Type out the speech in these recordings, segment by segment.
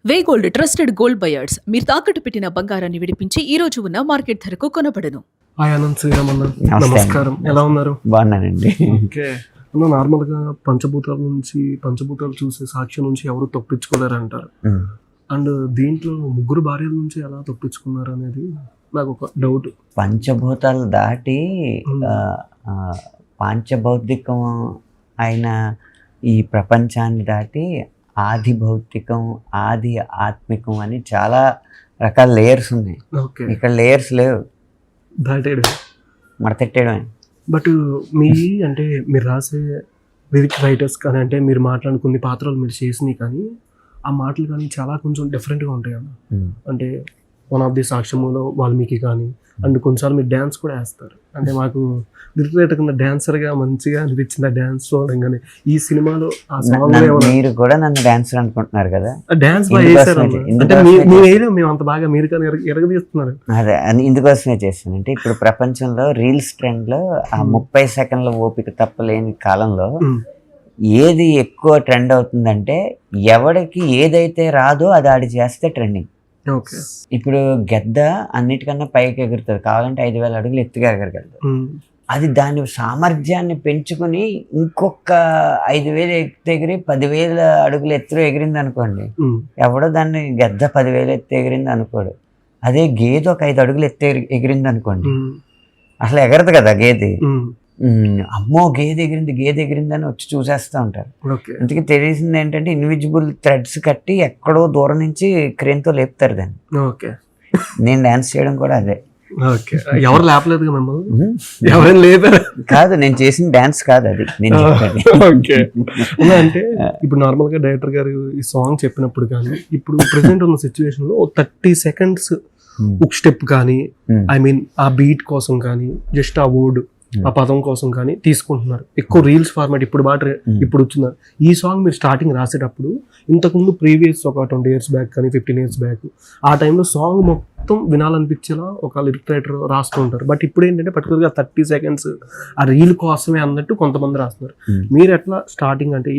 వే gold trusted gold buyers మీరు తాకట్టు పెట్టిన బంగారాన్ని విడిపించి ఈ రోజు ఉన్న మార్కెట్ ధరకు కొనబడను. హాయ్ అనంత్ శ్రీరామ్ అన్న, నమస్కారం. ఎలా ఉన్నారు? బాగున్నానండి. ఓకే అన్న, నార్మల్గా పంచభూతాలు చూసే సాక్ష్యం నుంచి ఎవరు తప్పించుకోలేరు అంటారు. అండ్ దీంట్లో ముగ్గురు భార్యల నుంచి ఎలా తప్పించుకున్నారు అనేది నాకు ఒక డౌట్. పంచభూతాలు దాటి పాంచభౌతికం అయిన ఈ ప్రపంచాన్ని దాటి ఆది భౌతికం, ఆది ఆత్మికం అని చాలా రకాల లేయర్స్ ఉన్నాయి. ఇక్కడ లేయర్స్ లేవు, దాటేయడం, మడతెట్టేయడమే. బట్ అంటే మీరు రాసే లిరిక్ రైటర్స్ కానీ, అంటే మీరు మాట్లాడిన కొన్ని పాత్రలు మీరు చేసినవి కానీ, ఆ మాటలు కానీ చాలా కొంచెం డిఫరెంట్గా ఉంటాయి అన్న. అంటే వన్ ఆఫ్ ది సాక్ష్యములో వాల్మీకి కానీ, అండ్ కొన్నిసార్లు మీరు డ్యాన్స్ కూడా వేస్తారు. అంటే మాకు లిరిక్ రైటర్ కింద డ్యాన్సర్గా మంచిగా అనిపించింది ఆ డ్యాన్స్ చూడడం. కానీ ఈ సినిమాలో ఆ సాంగ్ మీరు కూడా నన్ను డాన్సర్ అనుకుంటున్నారు కదా? డ్యాన్స్ బాగా వేసారు అంటే మేము అంత బాగా మీరు కానీ ఎరగదీస్తున్నారు. అదే ఇందుకోసమే చేస్తాను. అంటే ఇప్పుడు ప్రపంచంలో రీల్స్ ట్రెండ్లో ఆ 30 సెకండ్ల ఓపిక తప్పలేని కాలంలో ఏది ఎక్కువ ట్రెండ్ అవుతుందంటే ఎవడికి ఏదైతే రాదో అది ఆడి చేస్తే ట్రెండింగ్. ఇప్పుడు గెద్ద అన్నిటికన్నా పైకి ఎగురుతుంది, కావాలంటే 5,000 అడుగులు ఎత్తుగా ఎగరగలదు. అది దాని సామర్థ్యాన్ని పెంచుకుని ఇంకొక 5,000 ఎత్తు ఎగిరి 10,000 అడుగులు ఎత్తులో ఎగిరింది అనుకోండి, ఎవడో దాన్ని గెద్ద 10,000 ఎత్తు ఎగిరింది అనుకోడు. అదే గేదె ఒక 5 అడుగులు ఎత్తు ఎగిరింది అనుకోండి, అసలు ఎగరదు కదా గేదె. అమ్మో గేదె ఎగిరింది అని వచ్చి చూసేస్తూ ఉంటారు. అందుకే తెలిసింది ఏంటంటే ఇన్విజిబుల్ థ్రెడ్స్ కట్టి ఎక్కడో దూరం నుంచి క్రేన్తో లేపుతారు దాన్ని. నేను డాన్స్ చేయడం కూడా అదే. ఎవరు లేపలేదు ఎవరైనా లేపారు కాదు, నేను చేసిన డాన్స్ కాదు అది, నేను అంటే ఇప్పుడు నార్మల్ గా డైరెక్టర్ గారు ఈ సాంగ్ చెప్పినప్పుడు కానీ, ఇప్పుడు ప్రెసెంట్ ఉన్న సిచ్యువేషన్ లో 30 seconds ఒక స్టెప్ కానీ, ఐ మీన్ ఆ బీట్ కోసం కానీ, జస్ట్ ఆ వర్డ్ ఆ పదం కోసం కానీ తీసుకుంటున్నారు. ఎక్కువ రీల్స్ ఫార్మాట్ ఇప్పుడు ఇప్పుడు వచ్చింది. ఈ సాంగ్ మీరు స్టార్టింగ్ రాసేటప్పుడు ఇంతకుముందు ప్రీవియస్ ఒక 20 years బ్యాక్ కానీ 15 years బ్యాక్ ఆ టైంలో సాంగ్ మొత్తం వినాలనిపించేలా ఒక లిరిక్ రైటర్ రాస్తుంటారు. బట్ ఇప్పుడు ఏంటంటే పర్టికులర్గా 30 seconds ఆ రీల్ కోసమే అన్నట్టు కొంతమంది రాస్తున్నారు. మీరు ఎట్లా స్టార్టింగ్ అంటే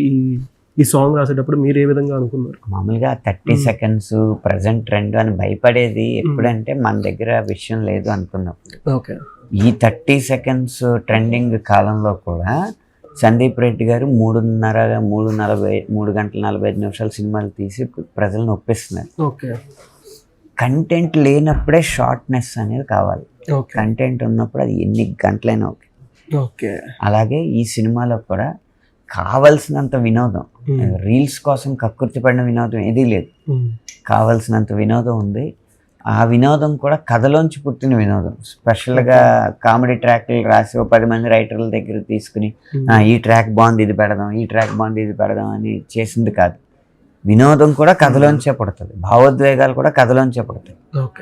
ఈ సాంగ్ రాసేటప్పుడు మీరు ఏ విధంగా అనుకున్నారు? మామూలుగా 30 seconds ప్రజెంట్ ట్రెండ్ అని భయపడేది ఎప్పుడంటే మన దగ్గర విషయం లేదు అనుకున్నప్పుడు. ఓకే, ఈ 30 seconds ట్రెండింగ్ కాలంలో కూడా సందీప్ రెడ్డి గారు 3 గంటల 45 నిమిషాలు సినిమాలు తీసి ప్రజలను ఒప్పిస్తున్నారు. కంటెంట్ లేనప్పుడే షార్ట్నెస్ అనేది కావాలి, కంటెంట్ ఉన్నప్పుడు అది ఎన్ని గంటలైనా ఓకే. అలాగే ఈ సినిమాలో కూడా కావలసినంత వినోదం, రీల్స్ కోసం కక్కుర్తి పడిన వినోదం ఏదీ లేదు, కావలసినంత వినోదం ఉంది. ఆ వినోదం కూడా కథలోంచి పుట్టిన వినోదం. స్పెషల్గా కామెడీ ట్రాక్లు రాసి 10 మంది రైటర్ల దగ్గర తీసుకుని ఈ ట్రాక్ బాగుంది ఇది పెడదాం, ఈ ట్రాక్ బాగుంది ఇది పెడదాం అని చేసింది కాదు. వినోదం కూడా కథలోంచే పుడుతుంది, భావోద్వేగాలు కూడా కథలోంచే పుడతాయి.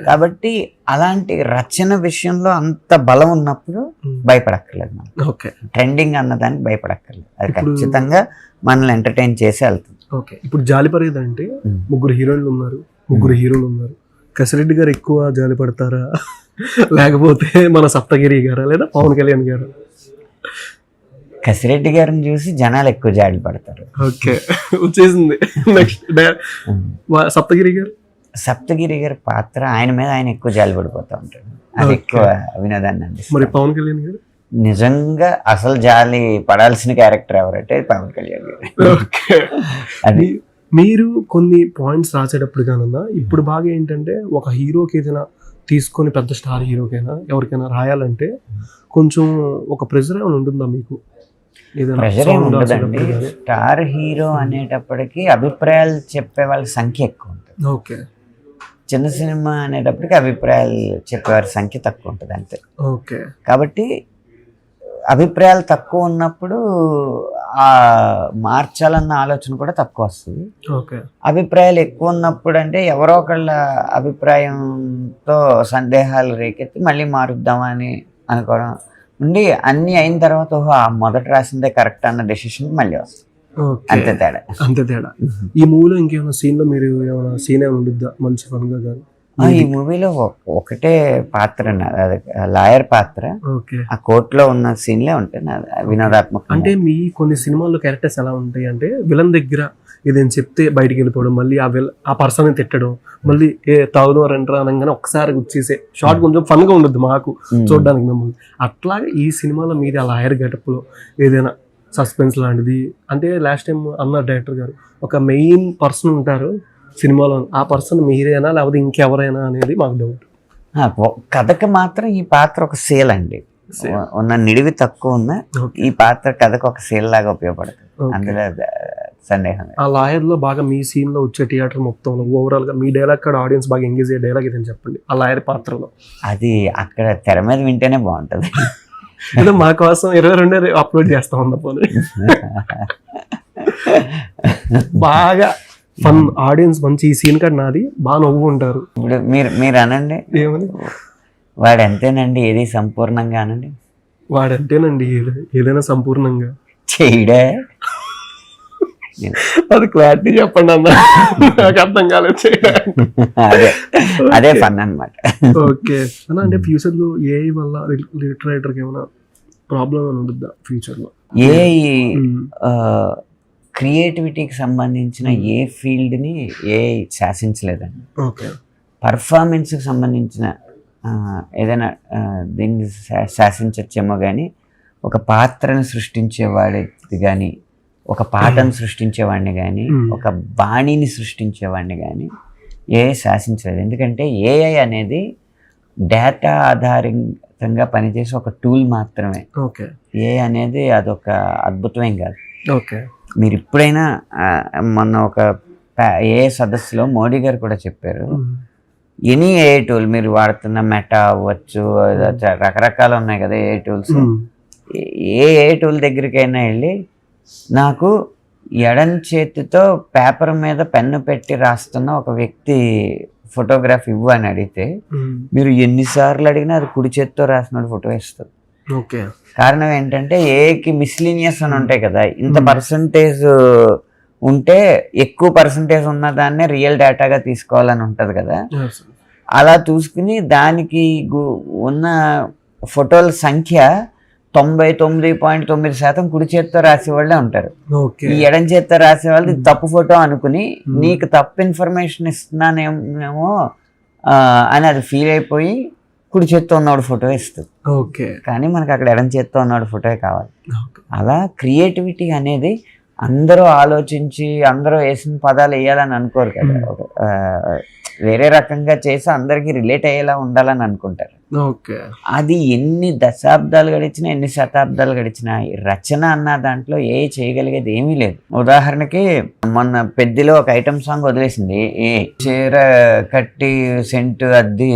కాబట్టి అలాంటి రచన విషయంలో అంత బలం ఉన్నప్పుడు భయపడక్కర్లేదు మనం. ట్రెండింగ్ అన్నదానికి భయపడక్కర్లేదు, అది ఖచ్చితంగా మనల్ని ఎంటర్టైన్ చేసి వెళ్తుంది. ఇప్పుడు జాలిపడేదంటే ముగ్గురు హీరోయిన్లు ఉన్నారు, ముగ్గురు హీరోలు ఉన్నారు. కసిరెడ్డి గారు ఎక్కువ జాలి పడతారా, లేకపోతే మన సప్తగిరి గారా, లేదా పవన్ కళ్యాణ్ గారు? కసిరెడ్డి గారిని చూసి జనాలు ఎక్కువ జాలి పడతారు. ఓకే, వచ్చేసింది నెక్స్ట్. సప్తగిరి గారి పాత్ర ఆయన మీద ఆయన ఎక్కువ జాలి పడిపోతూ ఉంటాడు, అది ఎక్కువ వినోదాన్ని అండి. మరి పవన్ కళ్యాణ్ గారు నిజంగా అసలు జాలి పడాల్సిన క్యారెక్టర్ ఎవరంటే పవన్ కళ్యాణ్ గారు. అది మీరు కొన్ని పాయింట్స్ రాసేటప్పుడు కానన్నా ఇప్పుడు బాగా ఏంటంటే ఒక హీరోకి ఏదైనా తీసుకొని పెద్ద స్టార్ హీరోకైనా ఎవరికైనా రాయాలంటే కొంచెం ఒక ప్రెజర్ ఏమైనా ఉంటుందా మీకు? ప్రెజర్ ఏమి ఉండదండి. స్టార్ హీరో అనేటప్పటికి అభిప్రాయాలు చెప్పే వాళ్ళ సంఖ్య ఎక్కువ ఉంటుంది. ఓకే, చిన్న సినిమా అనేటప్పటికి అభిప్రాయాలు చెప్పేవారి సంఖ్య తక్కువ ఉంటుంది అంతే. ఓకే, కాబట్టి అభిప్రాయాలు తక్కువ ఉన్నప్పుడు ఆ మార్చాలన్న ఆలోచన కూడా తక్కువ వస్తుంది. అభిప్రాయాలు ఎక్కువ ఉన్నప్పుడు అంటే ఎవరో ఒకళ్ళ అభిప్రాయంతో సందేహాలు రేకెత్తి మళ్ళీ మారుద్దామని అనుకోవడం ఉండి అన్నీ అయిన తర్వాత ఆ మొదట రాసిందే కరెక్ట్ అన్న డెసిషన్ మళ్ళీ వస్తుంది. అంతే తేడా. ఈ మూవీలో ఇంకేమైనా సీన్ లో మీరు ఏమైనా సీన్ ఏమైనా ఉండిద్దా మంచి పనుగా కానీ? ఈ మూవీలో ఒకటే పాత్ర, అది లాయర్ పాత్ర. ఆ కోర్టులో ఉన్న సీన్లే ఉంటాయి వినోదాత్మక. అంటే మీ కొన్ని సినిమాల్లో క్యారెక్టర్స్ ఎలా ఉంటాయి అంటే విలన్ దగ్గర ఏదైనా చెప్తే బయటికి వెళ్ళిపోవడం, మళ్ళీ ఆ పర్సన్ తిట్టడం, మళ్ళీ తాగుదాం రండి అనగానే ఒక్కసారి వచ్చేసే షార్ట్ కొంచెం ఫన్గా ఉండదు మాకు చూడడానికి మిమ్మల్ని. అట్లాగే ఈ సినిమాలో మీది ఆ లాయర్ గెటప్లో ఏదైనా సస్పెన్స్ లాంటిది అంటే లాస్ట్ టైం అన్న డైరెక్టర్ గారు ఒక మెయిన్ పర్సన్ ఉంటారు సినిమాలో, ఆ పర్సన్ మీరేనా లేకపోతే ఇంకెవరైనా అనేది మాకు డౌట్. కథకి మాత్రం ఈ పాత్ర ఒక సేల్ అండి, ఉన్న నిడివి తక్కువ ఉన్న ఈ పాత్ర కథకు ఒక సేల్ లాగా ఉపయోగపడుతుంది, అందులో సందేహం. ఆ లాయర్ లో బాగా మీ సీన్ లో వచ్చే థియేటర్ మొత్తంలో ఓవరాల్ గా మీ డైలాగ్ కాడ ఆడియన్స్ బాగా ఎంగేజ్ అయ్యే డైలాగ్ ఏదని చెప్పండి ఆ లాయర్ పాత్రలో. అది అక్కడ తెర మీద వింటేనే బాగుంటది. అంటే మా కోసం 22 అప్లోడ్ చేస్తా ఉందా పోనీ. బాగా ఫన్ ఆడియన్స్ మంచి ఈ సీన్ కాడ నాది బాగా నవ్వుకుంటారు. ఇప్పుడు మీరు అనండి ఏమని, వాడు ఎంతేనండి ఏది సంపూర్ణంగా అనండి. వాడంటేనండి ఏదైనా సంపూర్ణంగా చేయడే. అది క్లారిటీ చెప్పండి అన్న, నాకు అర్థం కాలేదు. అదే ఫన్ అన్నమాట. ఓకే అన్న, అంటే ఫ్యూచర్ లో ఏఐ వల్ల లిటరేటర్కి ఏమైనా ప్రాబ్లం అని ఉంటుందా ఫ్యూచర్ లో? ఏఐ క్రియేటివిటీకి సంబంధించిన ఏ ఫీల్డ్ని ఏఐ శాసించలేదండి. ఓకే, పర్ఫార్మెన్స్కి సంబంధించిన ఏదైనా దీన్ని శాసించచ్చేమో కానీ ఒక పాత్రను సృష్టించేవాడిది కానీ, ఒక పాటను సృష్టించేవాడిని కానీ, ఒక బాణిని సృష్టించేవాడిని కానీ ఏఐ శాసించలేదు. ఎందుకంటే ఏఐ అనేది డేటా ఆధారితంగా పనిచేసే ఒక టూల్ మాత్రమే. ఓకే, ఏఐ అనేది అదొక అద్భుతమేం కాదు. ఓకే, మీరు ఇప్పుడైనా మొన్న ఒక ఏఐ సదస్సులో మోడీ గారు కూడా చెప్పారు, ఎనీ ఏఐ టూల్ మీరు వాడుతున్న మెటా అవ్వచ్చు, రకరకాలు ఉన్నాయి కదా ఏఐ టూల్స్, ఏ టూల్ దగ్గరికైనా వెళ్ళి నాకు ఎడం చేతితో పేపర్ మీద పెన్ను పెట్టి రాస్తున్న ఒక వ్యక్తి ఫోటోగ్రాఫ్ ఇవ్వు అని అడిగితే మీరు ఎన్నిసార్లు అడిగినా అది కుడి చేతితో రాసిన ఫోటో ఇస్తుంది. ఓకే, కారణం ఏంటంటే ఏఐకి మిస్లీనియస్ అని ఉంటాయి కదా, ఇంత పర్సంటేజ్ ఉంటే ఎక్కువ పర్సంటేజ్ ఉన్న దాన్నే రియల్ డేటాగా తీసుకోవాలని ఉంటుంది కదా, అలా చూసుకుని దానికి ఉన్న ఫోటోల సంఖ్య 99.9% కుడి చేతితో రాసే వాళ్ళే ఉంటారు. ఈ ఎడం చేతితో రాసే వాళ్ళు తప్పు ఫోటో అనుకుని నీకు తప్పు ఇన్ఫర్మేషన్ ఇస్తున్నానేమో అని అది ఫీల్ అయిపోయి కుడి చేత్తో ఉన్నవాడు ఫోటో ఇస్తుంది. ఓకే, కానీ మనకు అక్కడ ఎడం చేత్తో ఉన్నవాడు ఫోటో కావాలి. అలా క్రియేటివిటీ అనేది అందరూ ఆలోచించి అందరూ వేసిన పదాలు వేయాలని అనుకోరు కదా, వేరే రకంగా చేసి అందరికీ రిలేట్ అయ్యేలా ఉండాలని అనుకుంటారు. ఓకే, అది ఎన్ని దశాబ్దాలు గడిచినా ఎన్ని శతాబ్దాలు గడిచినా రచన అన్న దాంట్లో ఏ చేయగలిగేది ఏమీ లేదు. ఉదాహరణకి మొన్న పెద్దిలో ఒక ఐటమ్ సాంగ్ వదిలేసింది, ఏ చీర కట్టి సెంటు అద్ది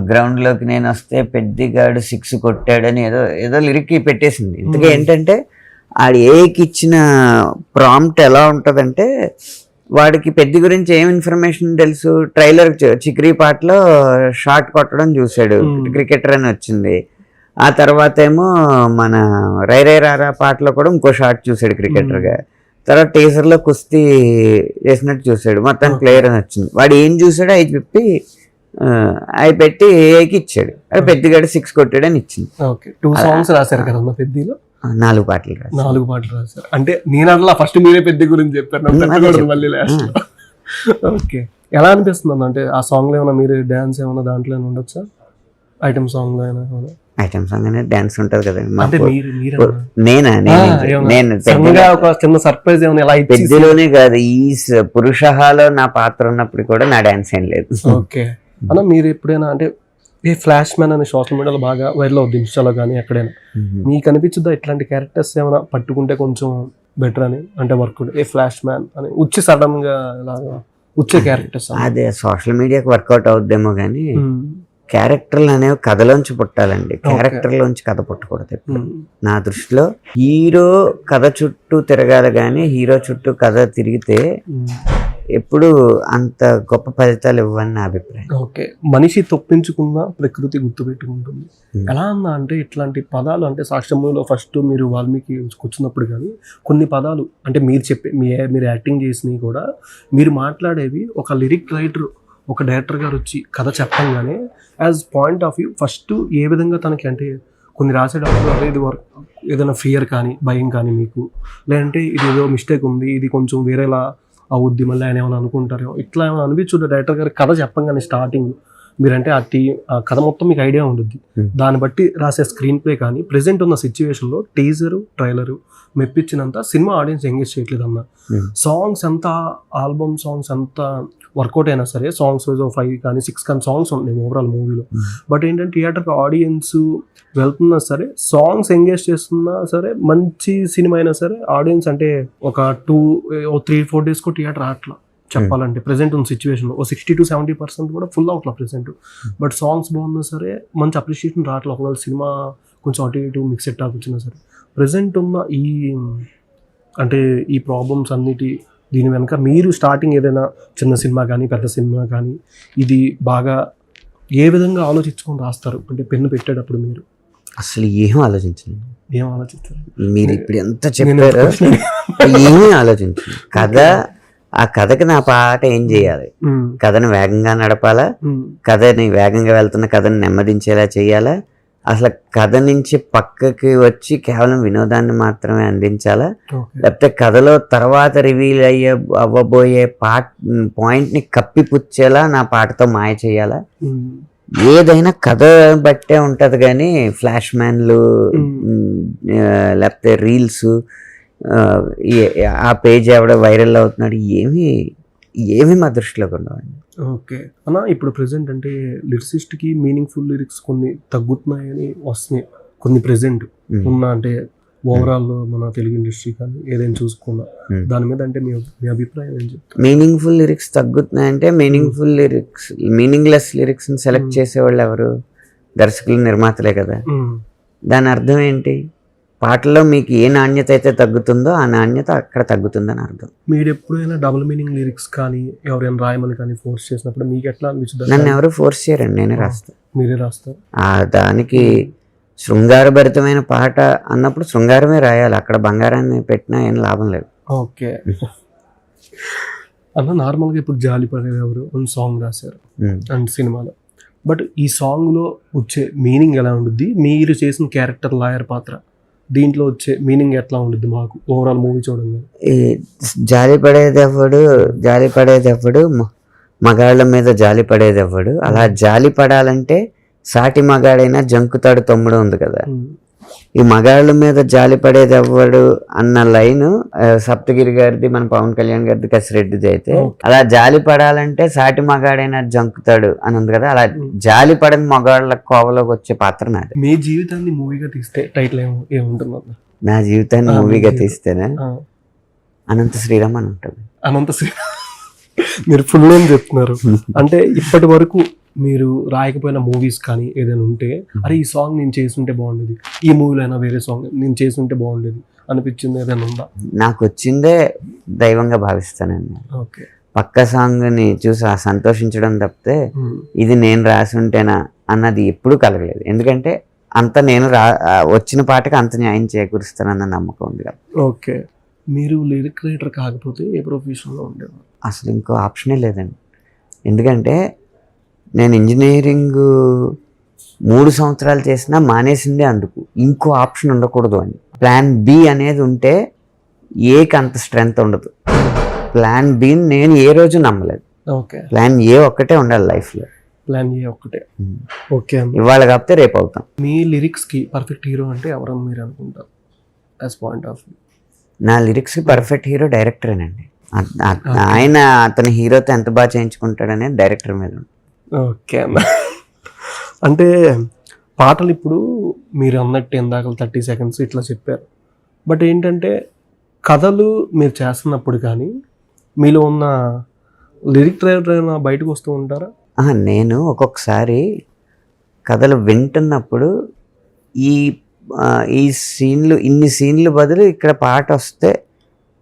గ్రౌండ్లోకి నేను వస్తే పెద్దిగాడు 6 కొట్టాడని ఏదో లిరిక్ పెట్టేసింది. ఇంతగా ఏంటంటే ఆడు ఏకి ఇచ్చిన ప్రాంప్ట్ ఎలా ఉంటుందంటే, వాడికి పెద్ది గురించి ఏం ఇన్ఫర్మేషన్ తెలుసు, ట్రైలర్ చిక్రీ పాటలో షాట్ కొట్టడం చూశాడు, క్రికెటర్ అని వచ్చింది. ఆ తర్వాత ఏమో మన రై రై రారా పాటలో కూడా ఇంకో షాట్ చూశాడు క్రికెటర్గా. తర్వాత టీజర్లో కుస్తీ చేసినట్టు చూశాడు, మొత్తం ప్లేయర్ అని వచ్చింది. వాడు ఏం చూసాడో అవి చెప్పి అవి పెట్టి ఏకి ఇచ్చాడు, అది పెద్దిగాడు 6 కొట్టాడని ఇచ్చింది. 2 సాంగ్స్ రాశారు కదా పెద్దిలో, 4 పాటలు రాశారు. అంటే నేను అట్లా ఫస్ట్ మీరే పెద్ద గురించి చెప్పారు మళ్ళీ లాస్ట్. ఓకే, ఎలా అనిపిస్తుంది అన్న, అంటే ఆ సాంగ్ లో ఏమైనా మీరు డాన్స్ ఏమైనా దాంట్లో ఉండొచ్చా? ఐటమ్ సాంగ్ లో ఐటమ్ సాంగ్ అనేది డాన్స్ ఉంటది కదా, నేను ఒక చిన్న సర్ప్రైజ్ ఏమైనా పెద్దలోనే కాదు, ఈ పురుషహాలో నా పాత్ర ఉన్నప్పుడు కూడా నా డాన్స్ ఏం లేదు. ఓకే అన్న, మీరు ఎప్పుడైనా అంటే ఏ ఫ్లాష్ మ్యాన్ అని సోషల్ మీడియాలో బాగా వైరల్ అవుతుంది, ఇన్స్టాలో కానీ ఎక్కడైనా, మీకు అనిపించుద్దా ఇట్లాంటి క్యారెక్టర్స్ ఏమైనా పట్టుకుంటే కొంచెం బెటర్ అని? అంటే వర్క్ ఏ ఫ్లాష్ మ్యాన్ అని వచ్చి సడన్ గా వచ్చే క్యారెక్టర్స్ అదే సోషల్ మీడియాకి వర్కౌట్ అవుద్దేమో కానీ క్యారెక్టర్లు అనేవి కథలోంచి పుట్టాలండి, క్యారెక్టర్లోంచి కథ పుట్టకూడదు. నా దృష్టిలో హీరో కథ చుట్టూ తిరగాలి కానీ హీరో చుట్టూ కథ తిరిగితే ఎప్పుడు అంత గొప్ప ఫలితాలు ఇవ్వని నా అభిప్రాయం. ఓకే, మనిషి తప్పించుకున్న ప్రకృతి గుర్తుపెట్టుకుంటుంది. ఎలా అన్నా అంటే ఇట్లాంటి పదాలు అంటే సాక్ష్యంలో ఫస్ట్ మీరు వాల్మీకి కూర్చున్నప్పుడు కానీ కొన్ని పదాలు అంటే మీరు చెప్పే మీరు యాక్టింగ్ చేసినవి కూడా మీరు మాట్లాడేవి ఒక లిరిక్ రైటర్ ఒక డైరెక్టర్ గారు వచ్చి కథ చెప్పంగానే as point of view first ఏ విధంగా తనకి అంటే కొన్ని రాసేటప్పుడు అదే ఇది వర్క్ ఏదైనా ఫియర్ కానీ భయం కానీ మీకు, లేదంటే ఇది ఏదో మిస్టేక్ ఉంది, ఇది కొంచెం వేరేలా అవుద్ది, మళ్ళీ ఆయన ఏమైనా అనుకుంటారేమో, ఇట్లా ఏమైనా అనిపించుంటే డైరెక్టర్ గారు కథ చెప్పంగానే స్టార్టింగ్ మీరంటే ఆ కథ మొత్తం మీకు ఐడియా ఉంటుంది, దాన్ని బట్టి రాసే స్క్రీన్ ప్లే కానీ ప్రెసెంట్ ఉన్న సిచ్యువేషన్లో టీజరు ట్రైలరు మెప్పించినంత సినిమా ఆడియన్స్ ఎంగేజ్ చేయట్లేదు అన్న. సాంగ్స్ అంతా ఆల్బమ్ సాంగ్స్ అంతా వర్కౌట్ అయినా సరే, సాంగ్స్ 5 కానీ 6 కానీ సాంగ్స్ ఉన్నాయి ఓవరాల్ మూవీలో. బట్ ఏంటంటే థియేటర్కి ఆడియన్స్ వెళ్తున్నా సరే, సాంగ్స్ ఎంగేజ్ చేస్తున్నా సరే, మంచి సినిమా అయినా సరే ఆడియన్స్ అంటే ఒక 3-4 డేస్కో థియేటర్ అట్లా చెప్పాలంటే ప్రెసెంట్ ఉన్న సిచ్యువేషన్లో 60-70% కూడా ఫుల్ అవుట్లా ప్రెసెంట్. బట్ సాంగ్స్ బాగున్నా సరే మంచి అప్రిషియేషన్ రావట్లేదు. ఒకవేళ సినిమా కొంచెం అటు ఇటు మిక్సెడ్ టాక్ వచ్చినా సరే, ప్రెసెంట్ ఉన్న ఈ ప్రాబ్లమ్స్ అన్నిటి దీని వెనక మీరు స్టార్టింగ్ ఏదైనా చిన్న సినిమా కానీ పెద్ద సినిమా కానీ ఇది బాగా ఏ విధంగా ఆలోచించుకొని రాస్తారు అంటే పెన్ను పెట్టేటప్పుడు మీరు అసలు ఏం ఆలోచించండి, ఏం ఆలోచిస్తారు? మీరు ఇప్పుడు ఎంత చెప్పారో ఏమీ ఆలోచించండి. ఆ కథకి నా పాట ఏం చేయాలి, కథని వేగంగా నడపాలా, కథని వేగంగా వెళ్తున్న కథని నెమ్మదించేలా చేయాలా, అసలు కథ నుంచి పక్కకి వచ్చి కేవలం వినోదాన్ని మాత్రమే అందించాలా, లేకపోతే కథలో తర్వాత రివీల్ అవ్వబోయే పాయింట్ని కప్పిపుచ్చేలా నా పాటతో మాయ చేయాలా, ఏదైనా కథ బట్టే ఉంటుంది. కానీ ఫ్లాష్ మ్యాన్లు లేకపోతే రీల్స్, ఆ పేజ్ ఎవడ వైరల్ అవుతున్నాడు, ఏమీ మా దృష్టిలోకి ఉండవండి. ఓకే అన్న, ఇప్పుడు ప్రెసెంట్ అంటే లిరిసిస్ట్కి మీనింగ్ఫుల్ లిరిక్స్ కొన్ని తగ్గుతున్నాయని వస్తున్నాయి కొన్ని ప్రెసెంట్ ఉన్న అంటే ఓవరాల్ మన తెలుగు ఇండస్ట్రీ కానీ ఏదైనా చూసుకున్నా దాని మీద అంటే మీ అభిప్రాయం ఏం చెప్తారు? మీనింగ్ఫుల్ లిరిక్స్ తగ్గుతున్నాయంటే మీనింగ్లెస్ లిరిక్స్ ని సెలెక్ట్ చేసేవాళ్ళు ఎవరు? దర్శకులు, నిర్మాతలే కదా. దాని అర్థం ఏంటి? పాటల్లో మీకు ఏ నాణ్యత అయితే తగ్గుతుందో ఆ నాణ్యత అక్కడ తగ్గుతుందని అర్థం. మీరు ఎప్పుడైనా డబుల్ మీనింగ్ లిరిక్స్ కానీ ఎవరైనా రాయమని కానీ ఫోర్స్ చేసినప్పుడు మీకు ఎట్లా అనిపించింది? నన్ను ఎవరు ఫోర్స్ చేయరండి, నేనే రాస్తాను. మీరే రాస్తారు? దానికి శృంగారభరితమైన పాట అన్నప్పుడు శృంగారమే రాయాలి, అక్కడ బంగారాన్ని పెట్టినా ఏం లాభం లేదు. ఓకే అన్న, నార్మల్గా ఇప్పుడు జాలిపడేది ఎవరు సాంగ్ రాశారు అండ్ సినిమాలో, బట్ ఈ సాంగ్లో వచ్చే మీనింగ్ ఎలా ఉంటుంది? మీరు చేసిన క్యారెక్టర్ లాయర్ పాత్ర దీంట్లో వచ్చే మీనింగ్ ఎట్లా ఉంటుంది మాకు ఓవరాల్ మూవీ చూడంగా? జాలి పడేదెవ్వడు మగాళ్ళ మీద జాలి పడేదెవ్వడు. అలా జాలి పడాలంటే సాటి మగాడైనా జంకుతాడు తమ్ముడు ఉంది కదా. ఈ మగాళ్ళ మీద జాలి పడేదెవ్వడు అన్న లైన్ సప్తగిరి గారిది, మన పవన్ కళ్యాణ్ గారిది, కసిరెడ్డిది అయితే, అలా జాలి పడాలంటే సాటి మగాడైనా జంకుతాడు అని ఉంది కదా. అలా జాలి పడని మగాళ్ళ కోవలోకి వచ్చే పాత్ర నాది. మీ జీవితాన్ని మూవీగా తీస్తే టైటిల్ ఏముంటుంది? నా జీవితాన్ని మూవీగా తీస్తేనే అనంత శ్రీరామ్ అని ఉంటుంది. అనంత శ్రీరామ్ మీరు ఫుల్ నేమ్ చెప్తున్నారు. అంటే ఇప్పటి వరకు మీరు రాయకపోయిన మూవీస్ కానీ ఏదైనా ఉంటే, అరే ఈ సాంగ్ నేను చేసుంటే బాగుండేది, ఈ మూవీలో అయినా వేరే సాంగ్ నేను చేసుంటే బాగుండేది అనిపించింది ఏదైనా ఉందా? నాకు వచ్చిందే దైవంగా భావిస్తానండి. ఓకే, పక్క సాంగ్ని చూసి సంతోషించడం తప్పితే ఇది నేను రాసి ఉంటేనా అన్నది ఎప్పుడూ కలగలేదు. ఎందుకంటే అంత నేను వచ్చిన పాటకి అంత న్యాయం చేకూరుస్తానన్న నమ్మకం ఉంది కదా. ఓకే, మీరు లిరిక్ రైటర్ కాకపోతే ఏ ప్రొఫెషన్లో ఉండేవారు? అసలు ఇంకో ఆప్షనే లేదండి. ఎందుకంటే నేను ఇంజనీరింగ్ 3 సంవత్సరాలు చేసినా మానేసిందే అందుకు, ఇంకో ఆప్షన్ ఉండకూడదు అని. ప్లాన్ బి అనేది ఉంటే ఏకి అంత స్ట్రెంగ్త్ ఉండదు. ప్లాన్ బిని నేను ఏ రోజు నమ్మలేదు. ఓకే, ప్లాన్ ఏ ఒక్కటే ఉండాలి లైఫ్లో. ప్లాన్ ఏ ఒక్కటే. ఓకే, ఇవాళ కాకపోతే రేపు అవుతాం. మీ లిరిక్స్కి పర్ఫెక్ట్ హీరో అంటే ఎవరని మీరు అనుకుంటారు యాజ్ పాయింట్ ఆఫ్ వ్యూ? నా లిరిక్స్కి పర్ఫెక్ట్ హీరో డైరెక్టరేనండి. ఆయన అతని హీరోతో ఎంత బాగా చేయించుకుంటాడనేది డైరెక్టర్ మీద ఉంది. ఓకే అన్న, అంటే పాటలు ఇప్పుడు మీరు అన్నట్టు ఇందాక 30 సెకండ్స్ ఇట్లా చెప్పారు. బట్ ఏంటంటే కథలు మీరు చేస్తున్నప్పుడు కానీ మీలో ఉన్న లిరిక్ రైటర్ బయటకు వస్తూ ఉంటారా? నేను ఒక్కొక్కసారి కథలు వింటున్నప్పుడు ఈ ఇన్ని సీన్లు బదులు ఇక్కడ పాట వస్తే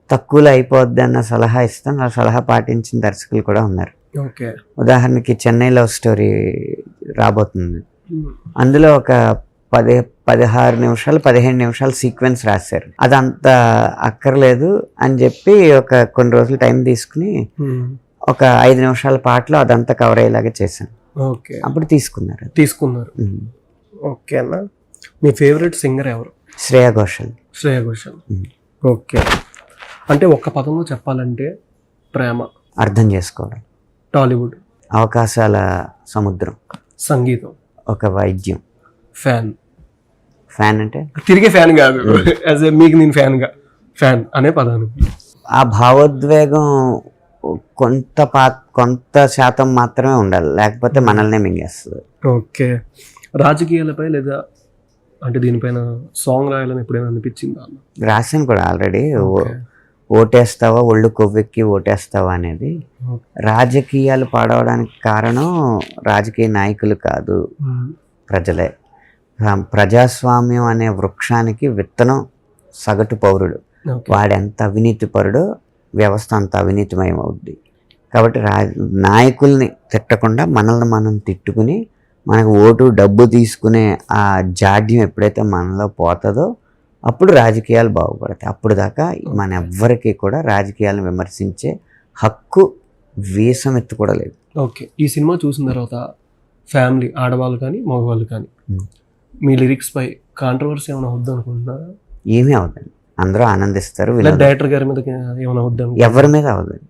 తక్కువలో అయిపోద్ది అన్న సలహా ఇస్తాను. ఆ సలహా పాటించిన దర్శకులు కూడా ఉన్నారు. ఓకే, ఉదాహరణకి చెన్నై లవ్ స్టోరీ రాబోతుంది, అందులో ఒక 16 నిమిషాలు 15 నిమిషాలు సీక్వెన్స్ రాశారు. అదంత అక్కర్లేదు అని చెప్పి కొన్ని రోజులు టైం తీసుకుని ఒక 5 నిమిషాల పాటలో అదంతా కవర్ అయ్యేలాగా చేశాను. ఓకే, అప్పుడు తీసుకున్నారు. ఓకే అన్న, మీ ఫేవరెట్ సింగర్ ఎవరు? శ్రేయా ఘోషల్. శ్రేయా ఘోషల్. ఓకే, అంటే ఒక్క పదంలో చెప్పాలంటే ప్రేమ, అర్థం చేసుకోవడం, టాలీవుడ్, అవకాశాల సముద్రం, సంగీతం, ఒక వైద్యం. ఫ్యాన్. ఫ్యాన్ అంటే తిరిగే ఫ్యాన్ కాదు, యాజ్ ఏ మీకు నేను ఫ్యాన్ అనే పదానికి. ఆ భావోద్వేగం కొంత శాతం మాత్రమే ఉండాలి, లేకపోతే మనల్నే మింగేస్తుంది. ఓకే, రాజకీయాలపై లేదా అంటే దీనిపైన సాంగ్ రాయాలని ఎప్పుడైనా అనిపించిందా? రాశాను కూడా ఆల్రెడీ. ఓటేస్తావా, ఒళ్ళు కొవ్వెక్కి ఓటేస్తావా అనేది. రాజకీయాలు పాడవడానికి కారణం రాజకీయ నాయకులు కాదు, ప్రజలే. ప్రజాస్వామ్యం అనే వృక్షానికి విత్తనం సగటు పౌరుడు. వాడెంత అవినీతి పరుడో వ్యవస్థ అంత అవినీతిమయం అవుద్ది. కాబట్టి నాయకుల్ని తిట్టకుండా మనల్ని మనం తిట్టుకుని మనకు ఓటు డబ్బు తీసుకునే ఆ జాడ్యం ఎప్పుడైతే మనలో పోతుందో అప్పుడు రాజకీయాలు బాగుపడతాయి. అప్పుడు దాకా మన ఎవ్వరికీ కూడా రాజకీయాలను విమర్శించే హక్కు వీసం ఎత్తు కూడా లేదు. ఓకే, ఈ సినిమా చూసిన తర్వాత ఫ్యామిలీ, ఆడవాళ్ళు కానీ మగవాళ్ళు కానీ మీ లిరిక్స్ పై కాంట్రవర్సీ ఏమైనా అవుద్ది అనుకుంటున్నారా? ఏమీ అవుతుంది, అందరూ ఆనందిస్తారు. డైరెక్టర్ గారి మీద ఏమైనా అవుద్ది? ఎవరి మీద అవుతుంది.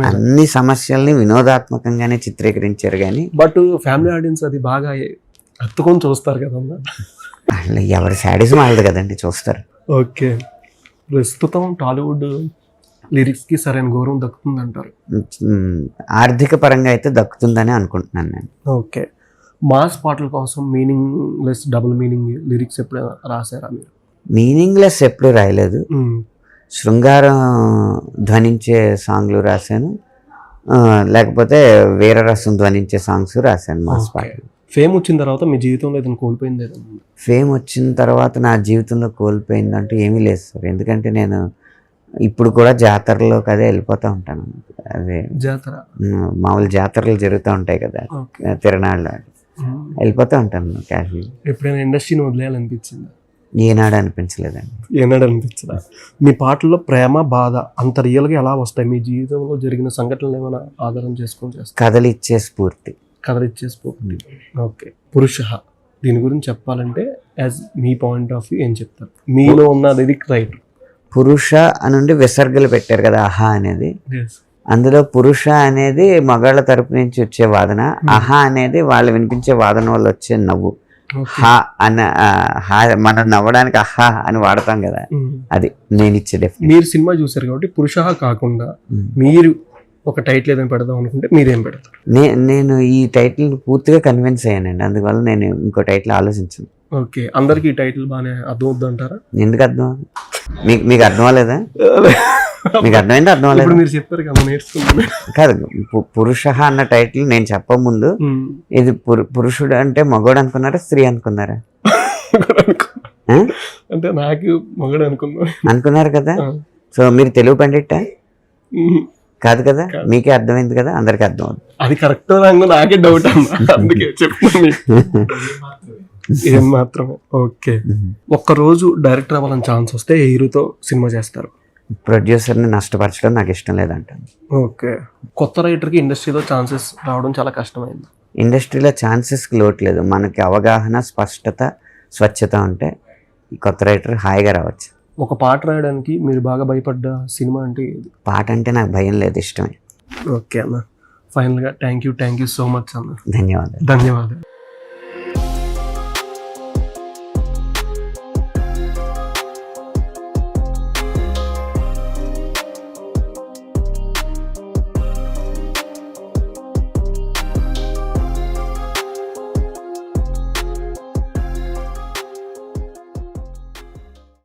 అన్ని సమస్యల్ని వినోదాత్మకంగానే చిత్రీకరించారు కానీ బట్ ఫ్యామిలీ ఆడియన్స్ అది బాగా హత్తుకొని చూస్తారు కదన్నా. ఎవరి శాడిజం వాళ్ళది కదండి, చూస్తారు. ఓకే, ప్రస్తుతం టాలీవుడ్ లిరిక్స్కి సరైన గౌరవం దక్కుతుంది అంటారు? ఆర్థిక పరంగా అయితే దక్కుతుందని అనుకుంటున్నాను నేను. ఓకే, మాస్ పాటల కోసం మీనింగ్లెస్, డబుల్ మీనింగ్ లిరిక్స్ ఎప్పుడైనా రాశారా మీరు? మీనింగ్లెస్ ఎప్పుడు రాయలేదు. శృంగారం ధ్వనించే సాంగ్లు రాశాను, లేకపోతే వీరరసం ధ్వనించే సాంగ్స్ రాశాను మాస్ పాటలు. ఫేమ్ వచ్చిన తర్వాత మీ జీవితంలో ఏదైనా కోల్పోయింది ఏదన్నా? ఫేమ్ వచ్చిన తర్వాత నా జీవితంలో కోల్పోయిందంటూ ఏమీ లేదు సార్. ఎందుకంటే నేను ఇప్పుడు కూడా జాతరలోకి అదే వెళ్ళిపోతూ ఉంటాను. అదే జాతర, మామూలు జాతరలు జరుగుతూ ఉంటాయి కదా, తిరణాళ్ళు, వెళ్ళిపోతూ ఉంటాను క్యాజువల్. ఎప్పుడైనా ఇండస్ట్రీని వదిలేయాలనిపించిందా? ఏనాడు అనిపించలేదండి. ఏనాడు అనిపించదా? మీ పాటల్లో ప్రేమ, బాధ అంత రియల్గా ఎలా వస్తాయి? మీ జీవితంలో జరిగిన సంఘటనలు ఏమైనా ఆధారం చేసుకొని చేస్తారు? కథలిచ్చే స్ఫూర్తి. ఓకే, పురుష, దీని గురించి చెప్పాలంటే as me point of view ఏం చెప్తారు? మీలో ఉన్న లిరిక్ రైటర్. పురుష అని విసర్గలు పెట్టారు కదా, అహా అనేది. అందులో పురుష అనేది మగాళ్ళ తరపు నుంచి వచ్చే వాదన, అహా అనేది వాళ్ళు వినిపించే వాదన వల్ల వచ్చే నవ్వు. హా అన్న మనం నవ్వడానికి అహా అని వాడతాం కదా, అది నేను ఇచ్చే డెఫినేషన్. మీరు సినిమా చూసారు కాబట్టి పురుష కాకుండా మీరు ఒక టైటిల్ ఏదైనా పెడదాం అనుకుంటే మీరేం పెడతారు? నేను ఈ టైటిల్ పూర్తిగా కన్విన్స్ అయ్యానండి, అందువల్ల నేను ఇంకో టైటిల్ ఆలోచించాను. ఓకే, అందరికి ఈ టైటిల్ బాగానే అర్థం అవుద్ది అంటారా? ఎందుకు అర్థం? మీకు అర్థం అవ్వలేదా? మీకు అర్థమైంది? అర్థం అవ్వలేదు. మీరు చెప్పారు కదా, నేర్చుకున్నాను. కాదు, పురుష అన్న టైటిల్ నేను చెప్ప ముందు ఇది పురుషుడు అంటే మగోడు అనుకున్నారా, స్త్రీ అనుకున్నారా? అంటే నాకు మగడు అనుకున్నారు కదా. సో మీరు తెలుగు పండిట్టా కాదు కదా, మీకే అర్థమైంది కదా, అందరికి అర్థం అవుతుంది. అది కరెక్ట్ నాకే డౌట్ అమ్మా, అందుకే చెప్తాను ఏం మాత్రమే. ఓకే, ఒక్కరోజు డైరెక్టర్ అవ్వాలని ఛాన్స్ వస్తే ఏ హీరోతో సినిమా చేస్తారు? ప్రొడ్యూసర్ని నష్టపరచడం నాకు ఇష్టం లేదంటాను. ఓకే, కొత్త రైటర్కి ఇండస్ట్రీలో ఛాన్సెస్ రావడం చాలా కష్టమైంది. ఇండస్ట్రీలో ఛాన్సెస్కి లోటు లేదు, మనకి అవగాహన, స్పష్టత, స్వచ్ఛత ఉంటే ఈ కొత్త రైటర్ హాయిగా రావచ్చు. ఒక పాట రాయడానికి మీరు బాగా భయపడ్డ సినిమా అంటే ఏది? పాట అంటే నాకు భయం లేదు, ఇష్టమే. ఓకే అన్న, ఫైనల్గా థ్యాంక్ యూ సో మచ్ అన్న. ధన్యవాదాలు. ధన్యవాదాలు.